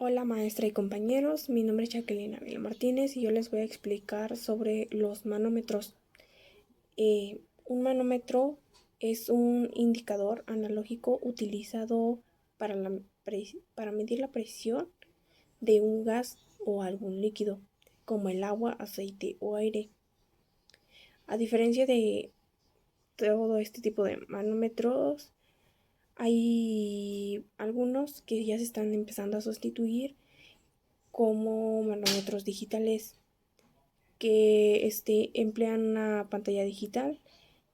Hola maestra y compañeros, mi nombre es Jacqueline Ávila Martínez y yo les voy a explicar sobre los manómetros. Un manómetro es un indicador analógico utilizado para, para medir la presión de un gas o algún líquido, como el agua, aceite o aire. A diferencia de todo este tipo de manómetros, hay algunos que ya se están empezando a sustituir como manómetros digitales que emplean una pantalla digital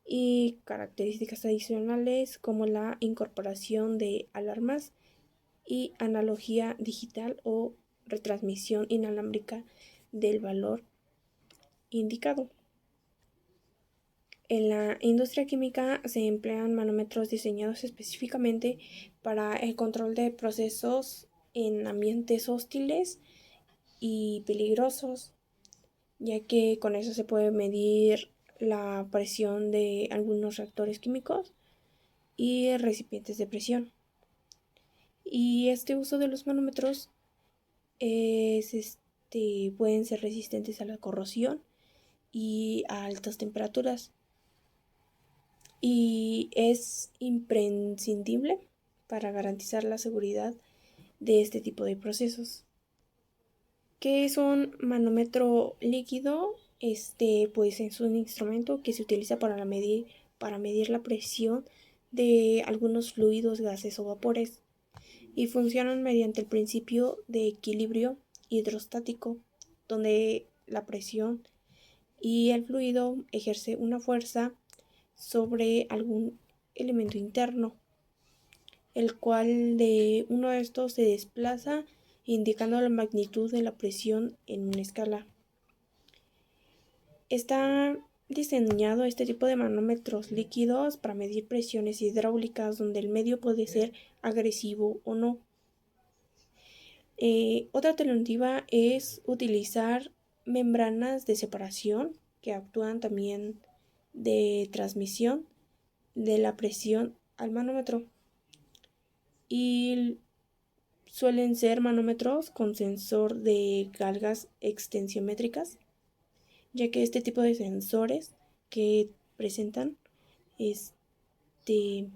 y características adicionales como la incorporación de alarmas y analogía digital o retransmisión inalámbrica del valor indicado. En la industria química se emplean manómetros diseñados específicamente para el control de procesos en ambientes hostiles y peligrosos, ya que con eso se puede medir la presión de algunos reactores químicos y recipientes de presión. Y este uso de los manómetros pueden ser resistentes a la corrosión y a altas temperaturas. Y es imprescindible para garantizar la seguridad de este tipo de procesos. ¿Qué es un manómetro líquido? Pues es un instrumento que se utiliza para medir la presión de algunos fluidos, gases o vapores y funcionan mediante el principio de equilibrio hidrostático, donde la presión y el fluido ejerce una fuerza sobre algún elemento interno, el cual de uno de estos se desplaza indicando la magnitud de la presión en una escala. Está diseñado este tipo de manómetros líquidos para medir presiones hidráulicas donde el medio puede ser agresivo o no. Otra alternativa es utilizar membranas de separación que actúan también de transmisión de la presión al manómetro y suelen ser manómetros con sensor de cargas extensiométricas, ya que este tipo de sensores que presentan este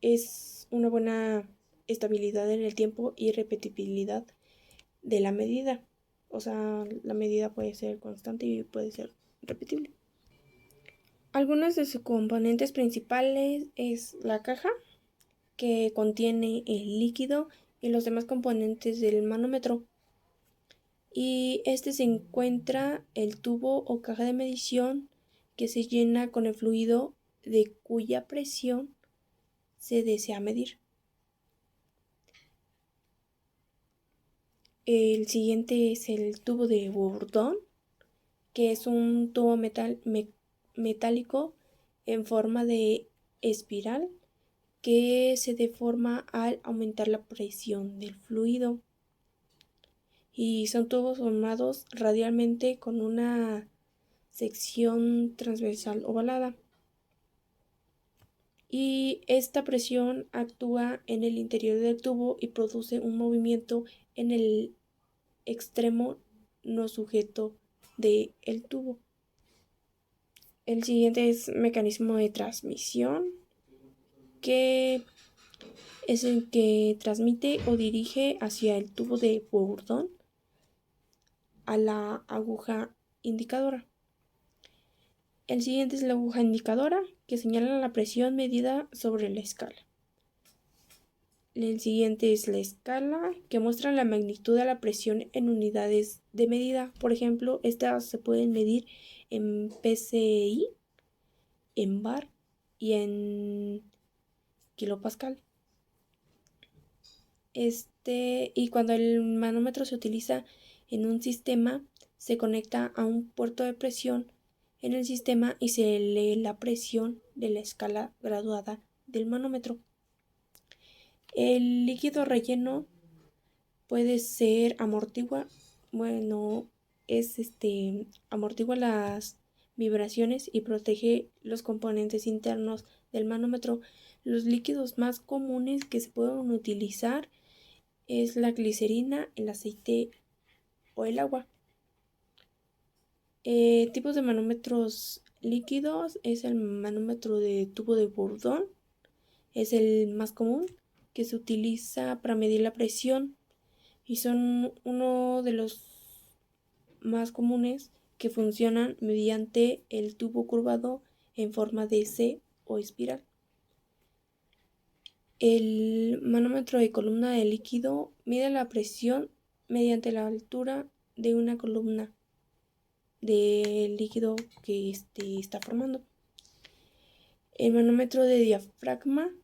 es una buena estabilidad en el tiempo y repetibilidad de la medida. O sea, la medida puede ser constante y puede ser repetible. Algunos de sus componentes principales es la caja, que contiene el líquido y los demás componentes del manómetro. Y se encuentra el tubo o caja de medición que se llena con el fluido de cuya presión se desea medir. El siguiente es el tubo de Bourdon, que es un tubo metálico en forma de espiral que se deforma al aumentar la presión del fluido. Y son tubos formados radialmente con una sección transversal ovalada. Y esta presión actúa en el interior del tubo y produce un movimiento en el extremo no sujeto del tubo. El siguiente es mecanismo de transmisión, que es el que transmite o dirige hacia el tubo de Bourdon a la aguja indicadora. El siguiente es la aguja indicadora, que señala la presión medida sobre la escala. El siguiente es la escala, que muestra la magnitud de la presión en unidades de medida. Por ejemplo, estas se pueden medir en PSI, en bar y en kilopascal. Y cuando el manómetro se utiliza en un sistema, se conecta a un puerto de presión en el sistema y se lee la presión de la escala graduada del manómetro. El líquido relleno puede ser amortigua las vibraciones y protege los componentes internos del manómetro. Los líquidos más comunes que se pueden utilizar es la glicerina, el aceite o el agua. Tipos de manómetros líquidos es el manómetro de tubo de Bourdon, es el más común, que se utiliza para medir la presión y son uno de los más comunes que funcionan mediante el tubo curvado en forma de C o espiral. El manómetro de columna de líquido mide la presión mediante la altura de una columna de líquido que está formando. El manómetro de diafragma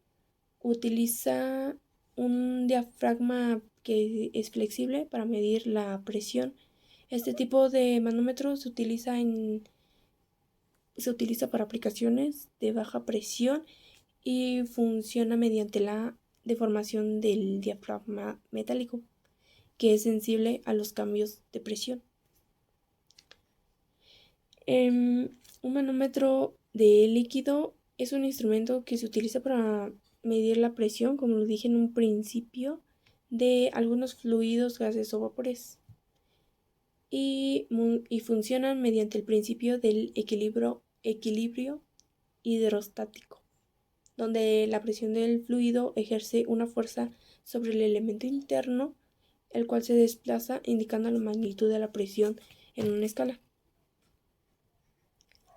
utiliza un diafragma que es flexible para medir la presión. Este tipo de manómetro se utiliza para aplicaciones de baja presión y funciona mediante la deformación del diafragma metálico, que es sensible a los cambios de presión. Un manómetro de líquido es un instrumento que se utiliza para medir la presión, como lo dije en un principio, de algunos fluidos, gases o vapores. Y funcionan mediante el principio del equilibrio hidrostático, donde la presión del fluido ejerce una fuerza sobre el elemento interno, el cual se desplaza indicando la magnitud de la presión en una escala.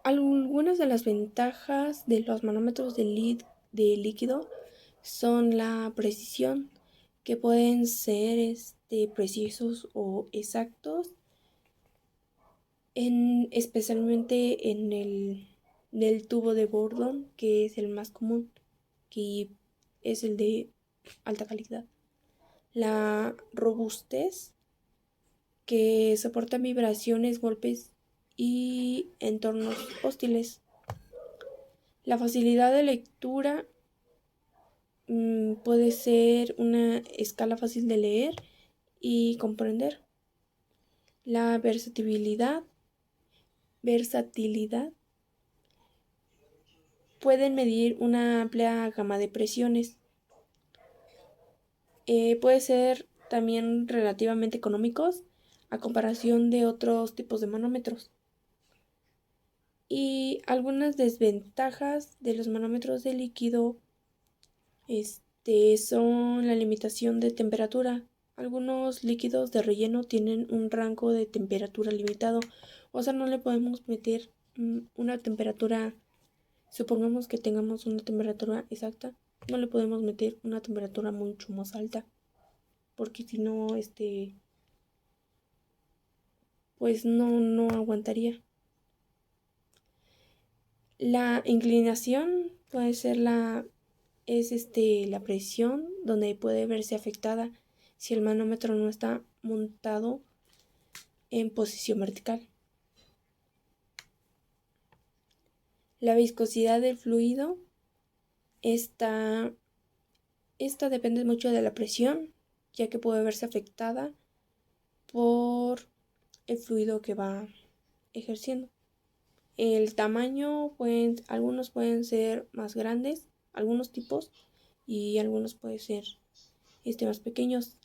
Algunas de las ventajas de los manómetros de líquido son la precisión, que pueden ser precisos o exactos, especialmente en el tubo de Bourdon, que es el más común, que es el de alta calidad. La robustez, que soporta vibraciones, golpes y entornos hostiles. La facilidad de lectura, puede ser una escala fácil de leer y comprender. La versatilidad, pueden medir una amplia gama de presiones. Puede ser también relativamente económicos a comparación de otros tipos de manómetros. Y algunas desventajas de los manómetros de líquido son la limitación de temperatura. Algunos líquidos de relleno tienen un rango de temperatura limitado, o sea, no le podemos meter una temperatura. Supongamos que tengamos una temperatura exacta, no le podemos meter una temperatura mucho más alta, porque si no, pues no aguantaría. La inclinación puede ser la presión, donde puede verse afectada si el manómetro no está montado en posición vertical. La viscosidad del fluido, esta depende mucho de la presión, ya que puede verse afectada por el fluido que va ejerciendo. El tamaño, algunos pueden ser más grandes, algunos tipos, y algunos pueden ser más pequeños.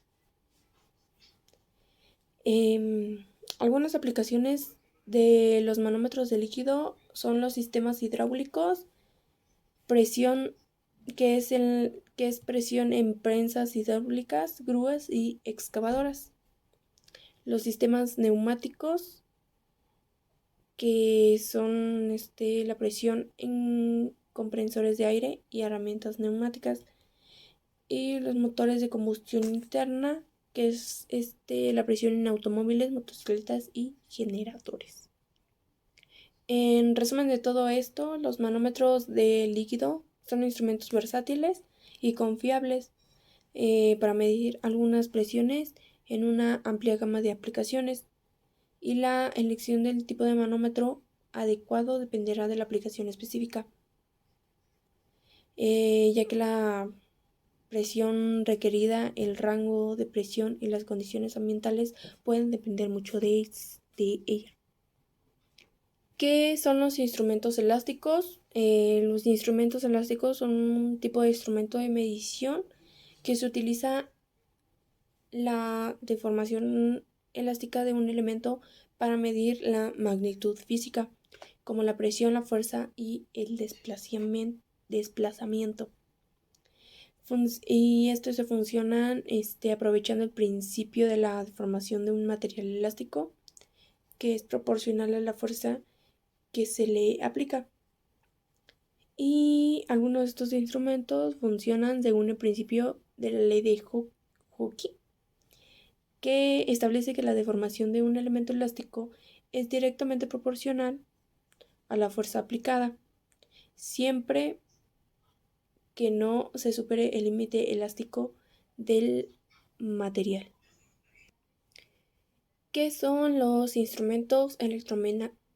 Algunas aplicaciones de los manómetros de líquido son los sistemas hidráulicos, presión, que es presión en prensas hidráulicas, grúas y excavadoras. Los sistemas neumáticos, que son la presión en compresores de aire y herramientas neumáticas. Y los motores de combustión interna, que es la presión en automóviles, motocicletas y generadores. En resumen de todo esto, los manómetros de líquido son instrumentos versátiles y confiables para medir algunas presiones en una amplia gama de aplicaciones, y la elección del tipo de manómetro adecuado dependerá de la aplicación específica, ya que la presión requerida, el rango de presión y las condiciones ambientales pueden depender mucho de ella. ¿Qué son los instrumentos elásticos? Los instrumentos elásticos son un tipo de instrumento de medición que se utiliza la deformación elástica de un elemento para medir la magnitud física, como la presión, la fuerza y el desplazamiento. Y esto se funciona aprovechando el principio de la deformación de un material elástico, que es proporcional a la fuerza que se le aplica. Y algunos de estos instrumentos funcionan según el principio de la ley de Hooke, que establece que la deformación de un elemento elástico es directamente proporcional a la fuerza aplicada, siempre que no se supere el límite elástico del material. ¿Qué son los instrumentos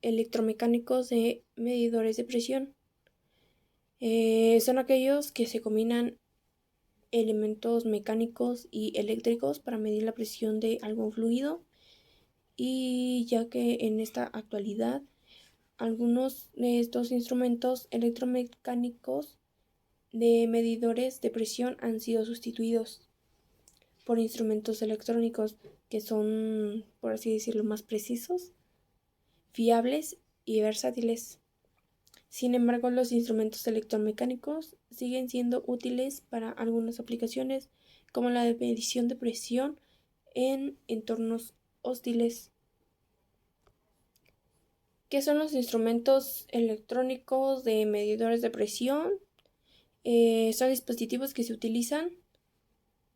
electromecánicos de medidores de presión? Son aquellos que se combinan elementos mecánicos y eléctricos para medir la presión de algún fluido, y ya que en esta actualidad algunos de estos instrumentos electromecánicos de medidores de presión han sido sustituidos por instrumentos electrónicos que son, por así decirlo, más precisos, fiables y versátiles. Sin embargo, los instrumentos electromecánicos siguen siendo útiles para algunas aplicaciones, como la de medición de presión en entornos hostiles. ¿Qué son los instrumentos electrónicos de medidores de presión? Son dispositivos que se utilizan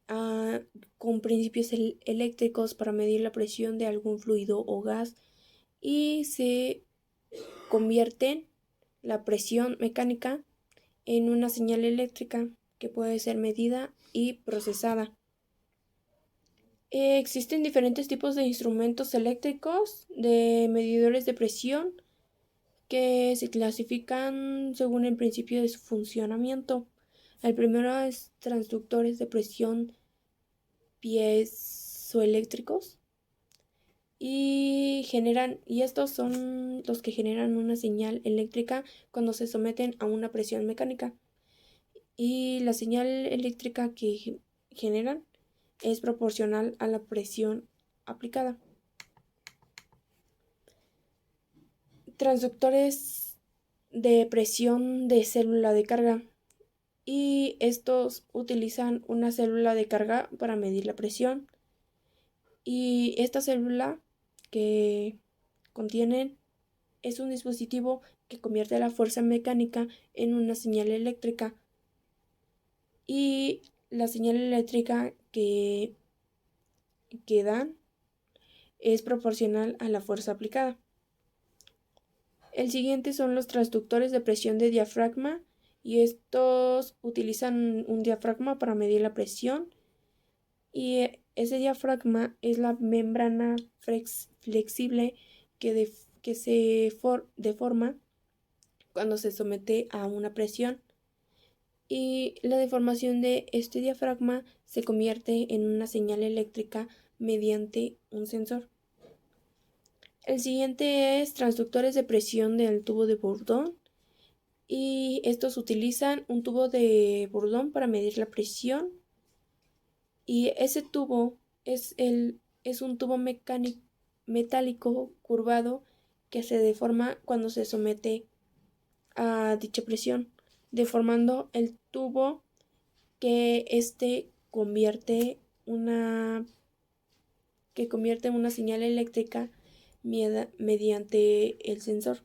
ah, con principios eléctricos para medir la presión de algún fluido o gas, y se convierten la presión mecánica en una señal eléctrica que puede ser medida y procesada. Existen diferentes tipos de instrumentos eléctricos de medidores de presión que se clasifican según el principio de su funcionamiento. El primero es transductores de presión piezoeléctricos, y estos son los que generan una señal eléctrica cuando se someten a una presión mecánica, y la señal eléctrica que generan es proporcional a la presión aplicada. Transductores de presión de célula de carga, y estos utilizan una célula de carga para medir la presión, y esta célula que contienen es un dispositivo que convierte la fuerza mecánica en una señal eléctrica, y la señal eléctrica que dan es proporcional a la fuerza aplicada. El siguiente son los transductores de presión de diafragma, y estos utilizan un diafragma para medir la presión, y ese diafragma es la membrana flexible que se deforma cuando se somete a una presión, y la deformación de este diafragma se convierte en una señal eléctrica mediante un sensor. El siguiente es transductores de presión del tubo de Bourdon, y estos utilizan un tubo de Bourdon para medir la presión, y ese tubo es un tubo metálico curvado que se deforma cuando se somete a dicha presión, deformando el tubo, que convierte una señal eléctrica mediante el sensor.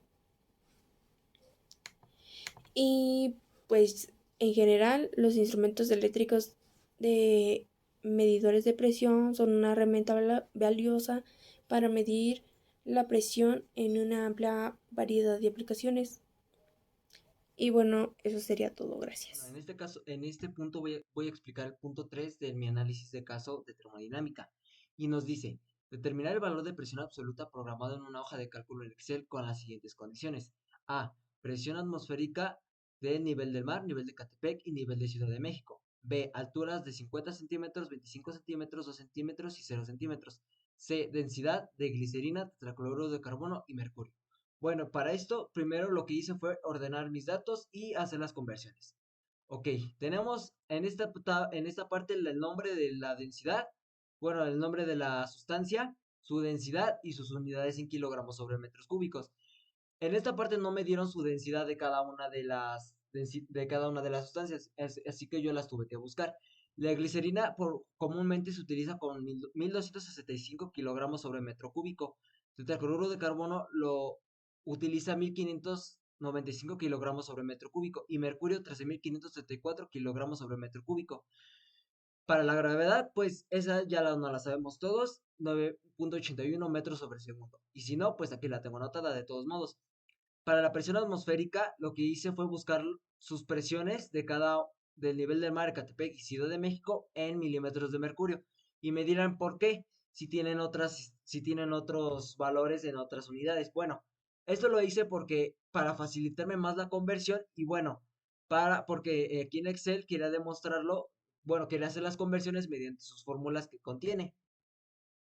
Y pues en general los instrumentos eléctricos de medidores de presión son una herramienta valiosa para medir la presión en una amplia variedad de aplicaciones. Y bueno, eso sería todo. Bueno, Gracias. en este caso, en este punto voy a explicar el punto 3 de mi análisis de caso de termodinámica. Y nos dice, determinar el valor de presión absoluta programado en una hoja de cálculo en Excel con las siguientes condiciones. A. Presión atmosférica del nivel del mar, nivel de Catepec y nivel de Ciudad de México. B. Alturas de 50 centímetros, 25 centímetros, 2 centímetros y 0 centímetros. C. Densidad de glicerina, tetracloruro de carbono y mercurio. Bueno, para esto, primero lo que hice fue ordenar mis datos y hacer las conversiones. Ok, tenemos en esta parte el nombre de la densidad bueno, el nombre de la sustancia, su densidad y sus unidades en kilogramos sobre metros cúbicos. En esta parte no me dieron su densidad de cada una de las sustancias, así que yo las tuve que buscar. La glicerina comúnmente se utiliza con 1265 kilogramos sobre metro cúbico. Tetracloruro de carbono lo utiliza 1595 kilogramos sobre metro cúbico y mercurio 13534 kilogramos sobre metro cúbico. Para la gravedad, pues esa ya no la sabemos todos, 9.81 metros sobre segundo. Y si no, pues aquí la tengo anotada de todos modos. Para la presión atmosférica, lo que hice fue buscar sus presiones del nivel del mar de Catepec y Ciudad de México en milímetros de mercurio. Y me dirán por qué, si tienen otros valores en otras unidades. Bueno, esto lo hice porque para facilitarme más la conversión y bueno, porque aquí en Excel quería demostrarlo, bueno, quería hacer las conversiones mediante sus fórmulas que contiene.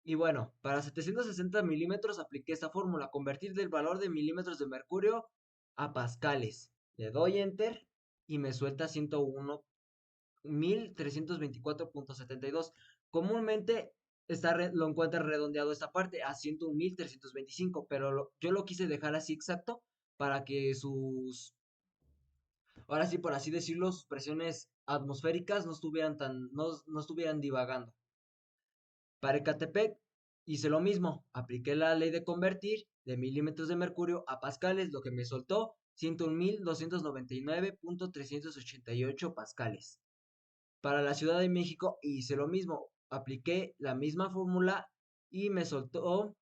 Y bueno, para 760 milímetros apliqué esta fórmula, convertir del valor de milímetros de mercurio a pascales. Le doy enter y me suelta 101.324.72. Comúnmente lo encuentra redondeado esta parte a 101.325, pero yo lo quise dejar así exacto para que ahora sí por así decirlo, sus presiones atmosféricas no estuvieran divagando. Para Ecatepec hice lo mismo, apliqué la ley de convertir de milímetros de mercurio a pascales, lo que me soltó 101.299.388 pascales. Para la Ciudad de México hice lo mismo, apliqué la misma fórmula y me soltó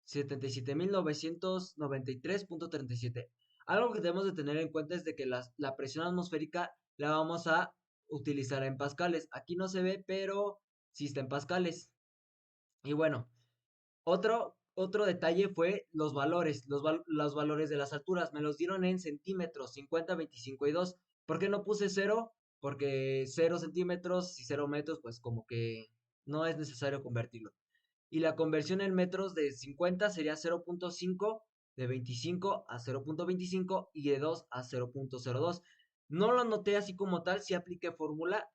77.993.37. Algo que debemos de tener en cuenta es de que la presión atmosférica la vamos a utilizar en pascales. Aquí no se ve, pero sí está en pascales. Y bueno, otro detalle fue los valores, los valores de las alturas. Me los dieron en centímetros, 50, 25 y 2. ¿Por qué no puse 0? Porque 0 centímetros y 0 metros, pues como que no es necesario convertirlo. Y la conversión en metros de 50 sería 0.5, de 25 a 0.25 y de 2 a 0.02. No lo anoté así como tal, si apliqué fórmula,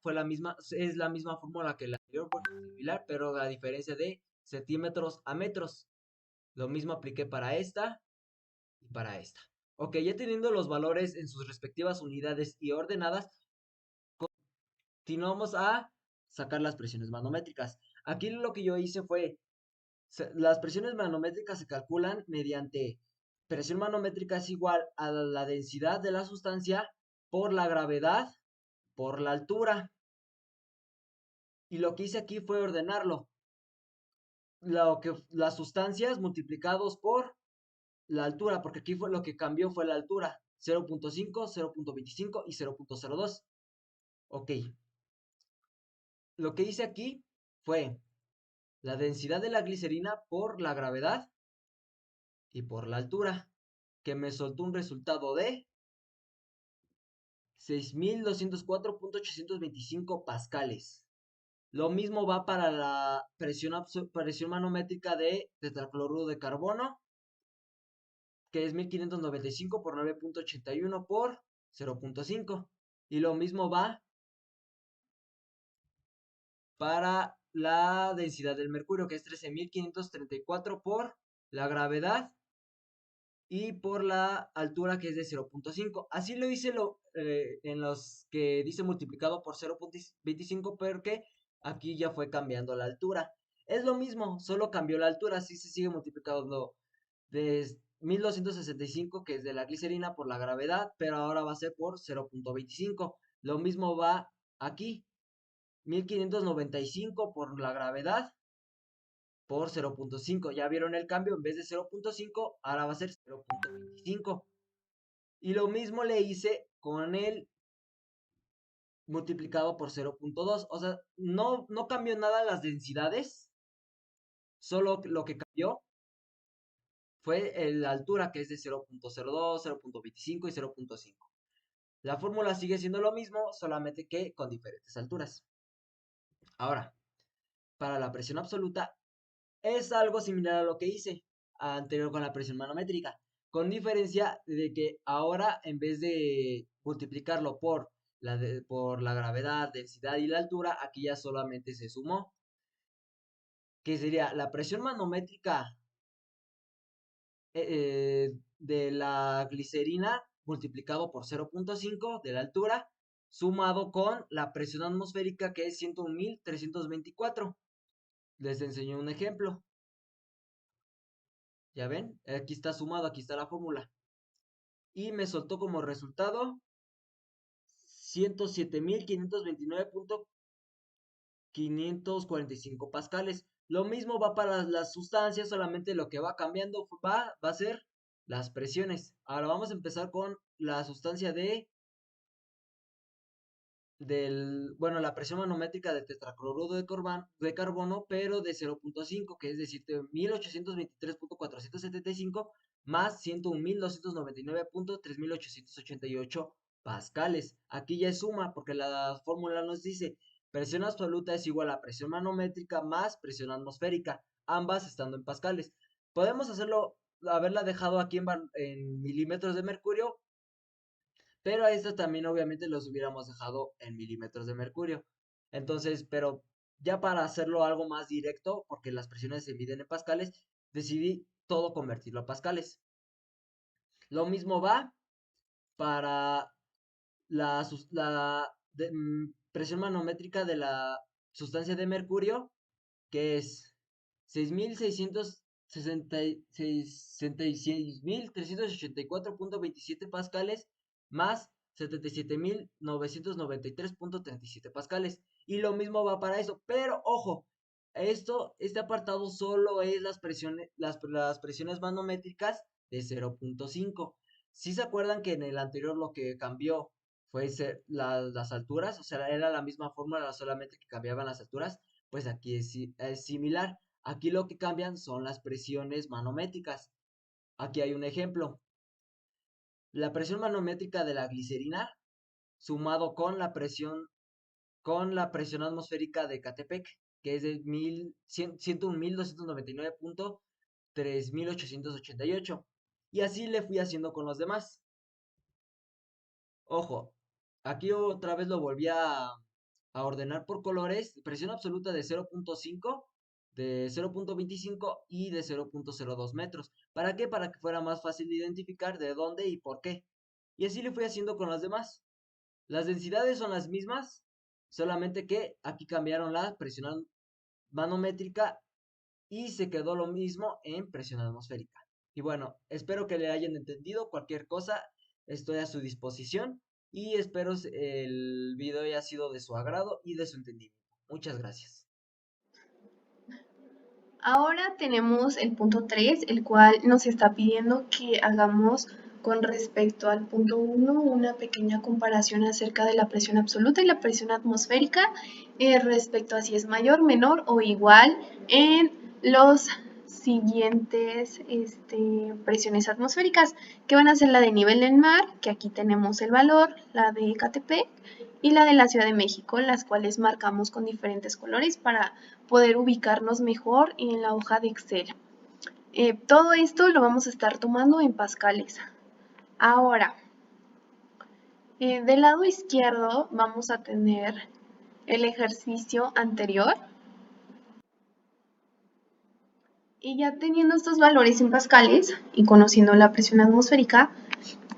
es la misma fórmula que la anterior porque es similar, pero a diferencia de centímetros a metros. Lo mismo apliqué para esta y para esta. Ok, ya teniendo los valores en sus respectivas unidades y ordenadas, continuamos a sacar las presiones manométricas. Aquí lo que yo hice fue, las presiones manométricas se calculan mediante presión manométrica es igual a la densidad de la sustancia por la gravedad por la altura. Y lo que hice aquí fue ordenarlo. Las sustancias multiplicados por la altura, porque aquí lo que cambió fue la altura. 0.5, 0.25 y 0.02. Ok. Lo que hice aquí fue la densidad de la glicerina por la gravedad y por la altura, que me soltó un resultado de 6.204.825 pascales. Lo mismo va para la presión manométrica de tetracloruro de carbono, que es 1595 por 9.81 por 0.5. Y lo mismo va para la densidad del mercurio, que es 13.534 por la gravedad y por la altura, que es de 0.5. Así lo hice en los que dice multiplicado por 0.25, porque aquí ya fue cambiando la altura. Es lo mismo, solo cambió la altura, así se sigue multiplicando de 1265, que es de la glicerina, por la gravedad, pero ahora va a ser por 0.25. Lo mismo va aquí, 1595 por la gravedad por 0.5. Ya vieron el cambio, en vez de 0.5, ahora va a ser 0.25. Y lo mismo le hice con el multiplicado por 0.2. O sea, no cambió nada las densidades, solo lo que cambió fue la altura, que es de 0.02, 0.25 y 0.5. La fórmula sigue siendo lo mismo, solamente que con diferentes alturas. Ahora, para la presión absoluta, es algo similar a lo que hice anterior con la presión manométrica, con diferencia de que ahora en vez de multiplicarlo por la gravedad, densidad y la altura, aquí ya solamente se sumó. que sería la presión manométrica de la glicerina multiplicado por 0.5 de la altura, sumado con la presión atmosférica que es 101.324. Les enseño un ejemplo. Ya ven, aquí está sumado, aquí está la fórmula. Y me soltó como resultado 107.529.545 pascales. Lo mismo va para las sustancias, solamente lo que va cambiando va a ser las presiones. Ahora vamos a empezar con la sustancia bueno, la presión manométrica del tetracloruro de carbono, pero de 0.5, que es decir, de 1823.475 más 101.299.3888 pascales. Aquí ya es suma, porque la fórmula nos dice presión absoluta es igual a presión manométrica más presión atmosférica, ambas estando en pascales. Podemos haberla dejado aquí en milímetros de mercurio, pero a estos también obviamente los hubiéramos dejado en milímetros de mercurio. Entonces, pero ya para hacerlo algo más directo, porque las presiones se miden en pascales, decidí todo convertirlo a pascales. Lo mismo va para la presión manométrica de la sustancia de mercurio, que es 6.384.27 pascales más 77.993.37 pascales. Y lo mismo va para eso, pero ojo, este apartado solo es las presiones manométricas de 0.5. Si se acuerdan que en el anterior lo que cambió fue las alturas, o sea, era la misma fórmula, solamente que cambiaban las alturas, pues aquí es similar. Aquí lo que cambian son las presiones manométricas. Aquí hay un ejemplo. La presión manométrica de la glicerina sumado con la presión atmosférica de Catepec, que es de 101.299.3888. Y así le fui haciendo con los demás. Ojo, aquí otra vez lo volví a ordenar por colores. Presión absoluta de 0.5, de 0.25 y de 0.02 metros. ¿Para qué? Para que fuera más fácil de identificar de dónde y por qué. Y así le fui haciendo con las demás. Las densidades son las mismas, solamente que aquí cambiaron la presión manométrica y se quedó lo mismo en presión atmosférica. Y bueno, espero que le hayan entendido. Cualquier cosa, estoy a su disposición y espero el video haya sido de su agrado y de su entendimiento. Muchas gracias. Ahora tenemos el punto 3, el cual nos está pidiendo que hagamos con respecto al punto 1 una pequeña comparación acerca de la presión absoluta y la presión atmosférica respecto a si es mayor, menor o igual en los siguientes presiones atmosféricas, que van a ser la de nivel del mar, que aquí tenemos el valor, la de Ecatepec y la de la Ciudad de México, las cuales marcamos con diferentes colores para poder ubicarnos mejor en la hoja de Excel. Todo esto lo vamos a estar tomando en pascales. Ahora, del lado izquierdo vamos a tener el ejercicio anterior. Y ya teniendo estos valores en pascales y conociendo la presión atmosférica,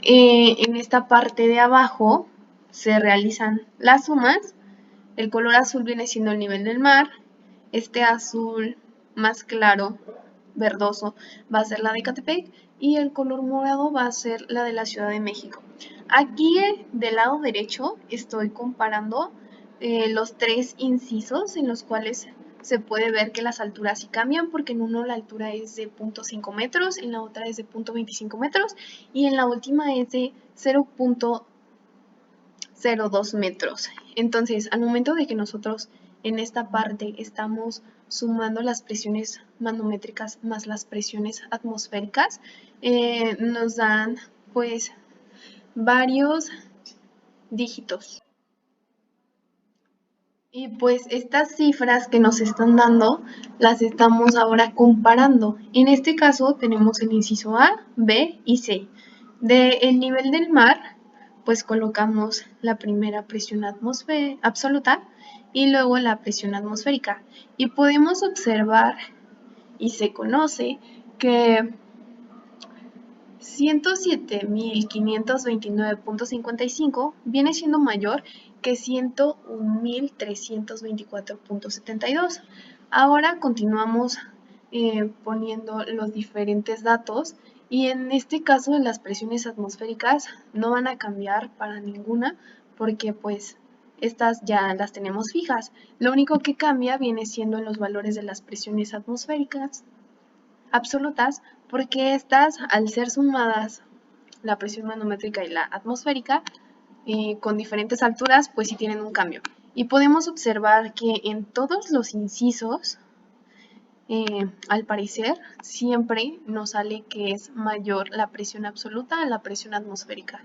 en esta parte de abajo se realizan las sumas. El color azul viene siendo el nivel del mar, este azul más claro, verdoso, va a ser la de Ecatepec y el color morado va a ser la de la Ciudad de México. Aquí del lado derecho estoy comparando los tres incisos en los cuales se puede ver que las alturas sí cambian, porque en uno la altura es de 0.5 metros, en la otra es de 0.25 metros y en la última es de 0.02 metros. Entonces, al momento de que nosotros en esta parte estamos sumando las presiones manométricas más las presiones atmosféricas, nos dan pues varios dígitos. Y pues estas cifras que nos están dando las estamos ahora comparando. En este caso tenemos el inciso A, B y C. Del nivel del mar pues colocamos la primera presión absoluta y luego la presión atmosférica. Y podemos observar y se conoce que 107.529.55 viene siendo mayor que 101.324.72. Ahora continuamos poniendo los diferentes datos y en este caso las presiones atmosféricas no van a cambiar para ninguna porque pues estas ya las tenemos fijas. Lo único que cambia viene siendo en los valores de las presiones atmosféricas absolutas, porque estas, al ser sumadas, la presión manométrica y la atmosférica, con diferentes alturas, pues sí tienen un cambio. Y podemos observar que en todos los incisos, al parecer, siempre nos sale que es mayor la presión absoluta a la presión atmosférica.